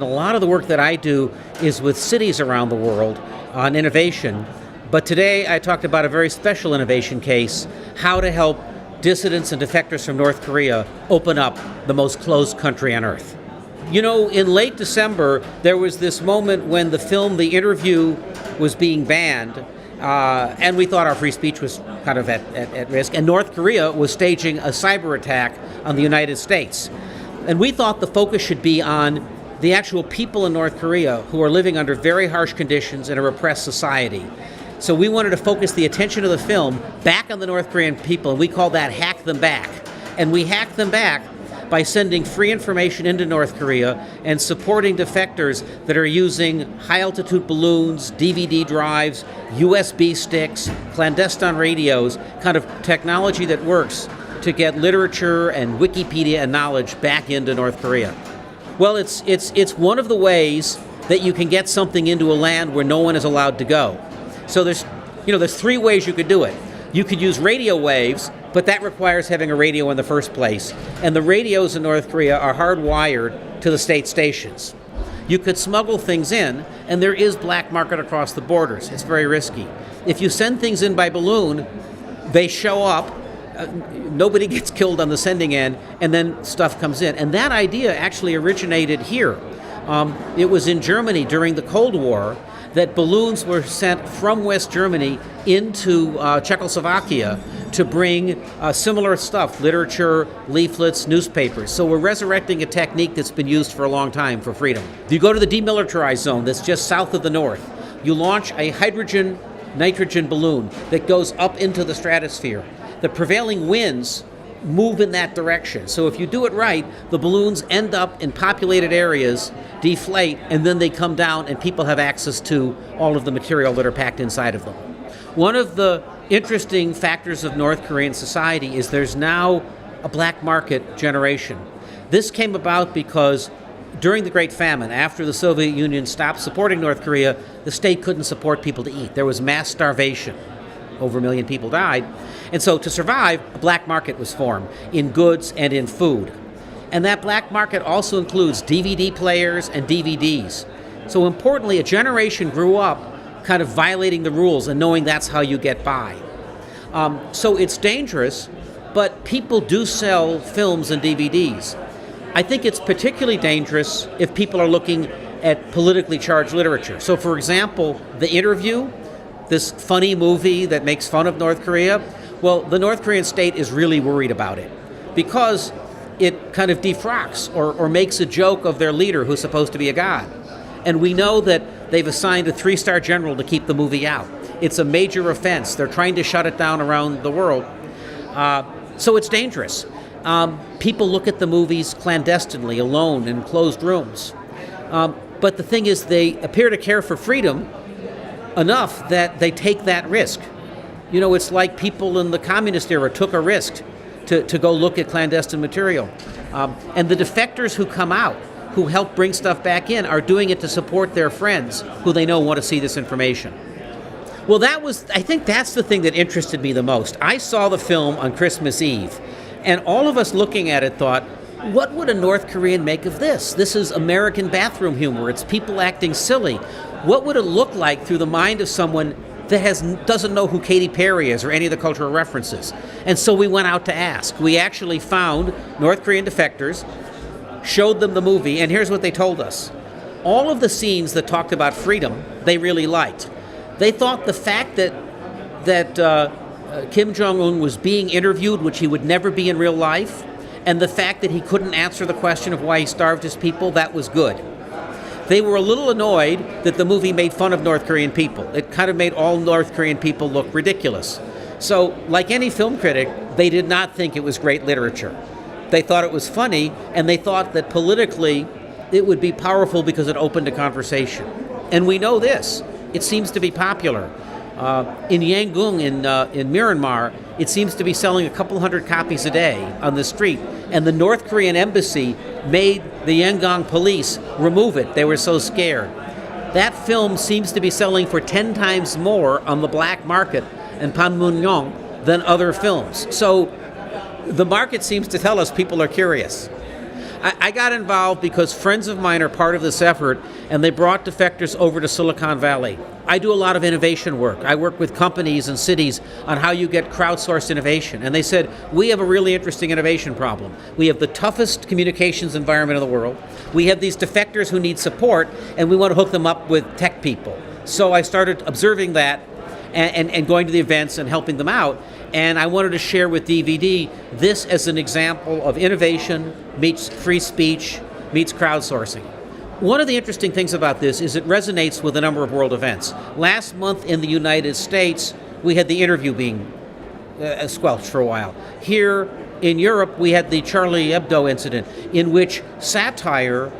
A lot of the work that I do is with cities around the world on innovation, but today I talked about a very special innovation case, how to help dissidents and defectors from North Korea open up the most closed country on earth. You know, in late December, there was this moment when the film The Interview was being banned, and we thought our free speech was kind of at risk, and North Korea was staging a cyber attack on the United States. And we thought the focus should be on the actual people in North Korea who are living under very harsh conditions in a repressed society. So we wanted to focus the attention of the film back on the North Korean people, and we call that Hack Them Back. And we hacked them back by sending free information into North Korea and supporting defectors that are using high-altitude balloons, DVD drives, USB sticks, clandestine radios, kind of technology that works to get literature and Wikipedia and knowledge back into North Korea. Well, it's one of the ways that you can get something into a land where no one is allowed to go. So there's three ways you could do it. You could use radio waves, but that requires having a radio in the first place. And the radios in North Korea are hardwired to the state stations. You could smuggle things in, and there is black market across the borders. It's very risky. If you send things in by balloon, they show up, nobody gets killed on the sending end, and then stuff comes in. And that idea actually originated here. It was in Germany during the Cold War that balloons were sent from West Germany into Czechoslovakia to bring similar stuff, literature, leaflets, newspapers. So we're resurrecting a technique that's been used for a long time for freedom. If you go to the demilitarized zone that's just south of the north, you launch a hydrogen-nitrogen balloon that goes up into the stratosphere. The prevailing winds move in that direction. So if you do it right, the balloons end up in populated areas, deflate, and then they come down and people have access to all of the material that are packed inside of them. One of the interesting factors of North Korean society is there's now a black market generation. This came about because during the Great Famine, after the Soviet Union stopped supporting North Korea, the state couldn't support people to eat. There was mass starvation. Over 1 million people died. And so to survive, a black market was formed in goods and in food. And that black market also includes DVD players and DVDs. So importantly, a generation grew up kind of violating the rules and knowing that's how you get by. So it's dangerous, but people do sell films and DVDs. I think it's particularly dangerous if people are looking at politically charged literature. So for example, The Interview, this funny movie that makes fun of North Korea, well, the North Korean state is really worried about it because it kind of defrocks or makes a joke of their leader who's supposed to be a god. And we know that they've assigned a 3-star general to keep the movie out. It's a major offense. They're trying to shut it down around the world. So it's dangerous. People look at the movies clandestinely, alone, in closed rooms. But the thing is, they appear to care for freedom enough that they take that risk. You know, it's like people in the communist era took a risk to go look at clandestine material. And the defectors who come out, who help bring stuff back in, are doing it to support their friends who they know want to see this information. Well, I think that's the thing that interested me the most. I saw the film on Christmas Eve, and all of us looking at it thought, what would a North Korean make of this? This is American bathroom humor. It's people acting silly. What would it look like through the mind of someone that doesn't know who Katy Perry is or any of the cultural references? And so we went out to ask. We actually found North Korean defectors, showed them the movie, and here's what they told us. All of the scenes that talked about freedom, they really liked. They thought the fact that Kim Jong-un was being interviewed, which he would never be in real life, and the fact that he couldn't answer the question of why he starved his people, that was good. They were a little annoyed that the movie made fun of North Korean people. It kind of made all North Korean people look ridiculous. So, like any film critic, they did not think it was great literature. They thought it was funny, and they thought that politically it would be powerful because it opened a conversation. And we know this. It seems to be popular. In Yangon, in Myanmar, it seems to be selling a couple hundred copies a day on the street. And the North Korean embassy made the Yangon police remove it. They were so scared. That film seems to be selling for 10 times more on the black market in Panmunjom than other films. So the market seems to tell us people are curious. I got involved because friends of mine are part of this effort, and they brought defectors over to Silicon Valley. I do a lot of innovation work. I work with companies and cities on how you get crowdsourced innovation. And they said, we have a really interesting innovation problem. We have the toughest communications environment in the world. We have these defectors who need support, and we want to hook them up with tech people. So I started observing that and going to the events and helping them out. And I wanted to share with DVD this as an example of innovation meets free speech, meets crowdsourcing. One of the interesting things about this is it resonates with a number of world events. Last month in the United States, we had the interview being squelched for a while. Here in Europe, we had the Charlie Hebdo incident, in which satire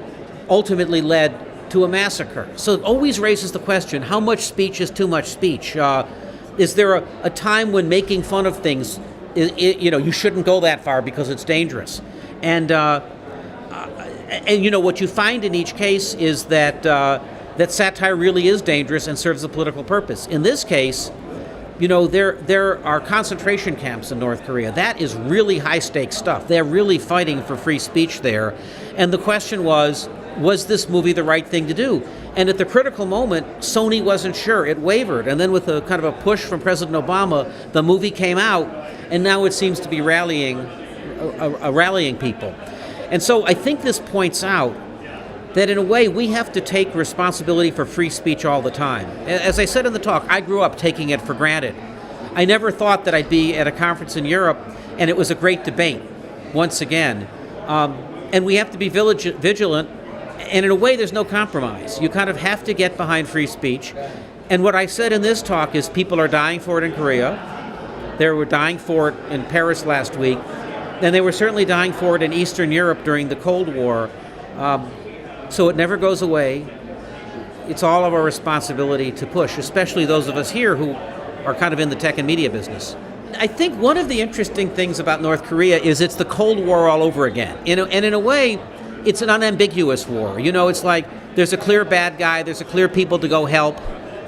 ultimately led to a massacre. So it always raises the question, how much speech is too much speech? Is there a time when making fun of things, you shouldn't go that far because it's dangerous? And what you find in each case is that satire really is dangerous and serves a political purpose. In this case, there are concentration camps in North Korea. That is really high-stakes stuff. They're really fighting for free speech there. And the question was this movie the right thing to do? And at the critical moment, Sony wasn't sure. It wavered. And then with a kind of a push from President Obama, the movie came out, and now it seems to be rallying people. And so I think this points out that in a way we have to take responsibility for free speech all the time. As I said in the talk, I grew up taking it for granted. I never thought that I'd be at a conference in Europe and it was a great debate, once again. And we have to be vigilant, and in a way there's no compromise. You kind of have to get behind free speech. And what I said in this talk is people are dying for it in Korea. They were dying for it in Paris last week. And they were certainly dying for it in Eastern Europe during the Cold War. So it never goes away. It's all of our responsibility to push, especially those of us here who are kind of in the tech and media business. I think one of the interesting things about North Korea is it's the Cold War all over again. And in a way, it's an unambiguous war. It's like there's a clear bad guy, there's a clear people to go help.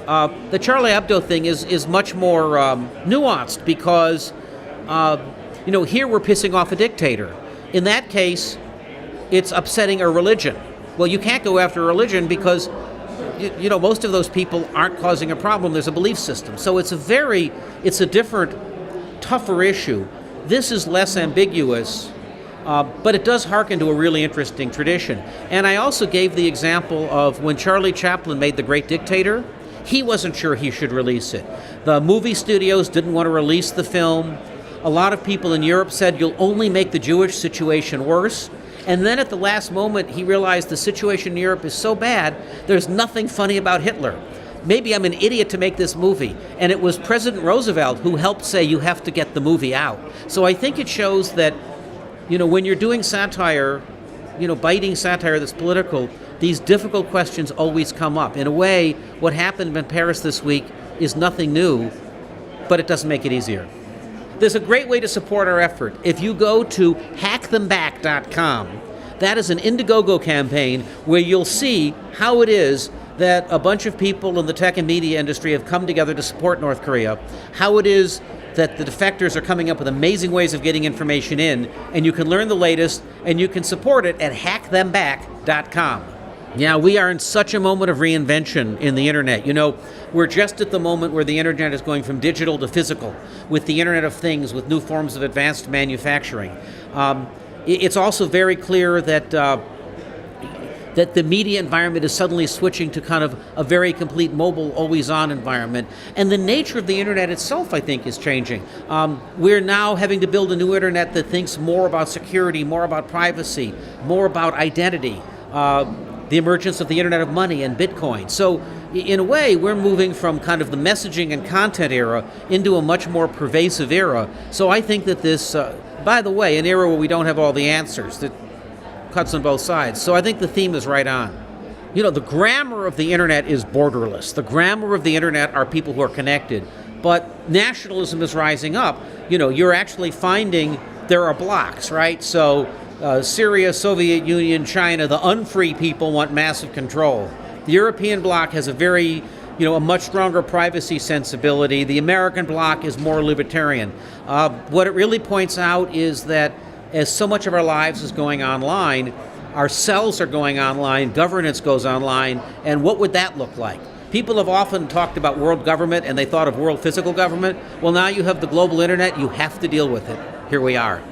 The Charlie Hebdo thing is much more nuanced because, here we're pissing off a dictator. In that case, it's upsetting a religion. Well, you can't go after a religion because, most of those people aren't causing a problem. There's a belief system. So it's a different, tougher issue. This is less ambiguous, but it does hearken to a really interesting tradition. And I also gave the example of when Charlie Chaplin made The Great Dictator, he wasn't sure he should release it. The movie studios didn't want to release the film. A lot of people in Europe said, you'll only make the Jewish situation worse. And then at the last moment, he realized the situation in Europe is so bad, there's nothing funny about Hitler. Maybe I'm an idiot to make this movie. And it was President Roosevelt who helped say you have to get the movie out. So I think it shows that, when you're doing satire, biting satire that's political, these difficult questions always come up. In a way, what happened in Paris this week is nothing new, but it doesn't make it easier. There's a great way to support our effort. If you go to hackthemback.com, that is an Indiegogo campaign where you'll see how it is that a bunch of people in the tech and media industry have come together to support North Korea, how it is that the defectors are coming up with amazing ways of getting information in, and you can learn the latest, and you can support it at hackthemback.com. Yeah, we are in such a moment of reinvention in the internet. We're just at the moment where the internet is going from digital to physical, with the Internet of Things, with new forms of advanced manufacturing. It's also very clear that the media environment is suddenly switching to kind of a very complete mobile, always-on environment. And the nature of the internet itself, I think, is changing. We're now having to build a new internet that thinks more about security, more about privacy, more about identity. The emergence of the Internet of Money and Bitcoin. So in a way, we're moving from kind of the messaging and content era into a much more pervasive era. So I think that this, by the way, an era where we don't have all the answers, that cuts on both sides. So I think the theme is right on. The grammar of the internet is borderless. The grammar of the internet are people who are connected. But nationalism is rising up. You're actually finding there are blocks, right? So Syria, Soviet Union, China, the unfree people want massive control. The European bloc has a much stronger privacy sensibility. The American bloc is more libertarian. What it really points out is that as so much of our lives is going online, our cells are going online, governance goes online, and what would that look like? People have often talked about world government and they thought of world physical government. Well, now you have the global internet, you have to deal with it. Here we are.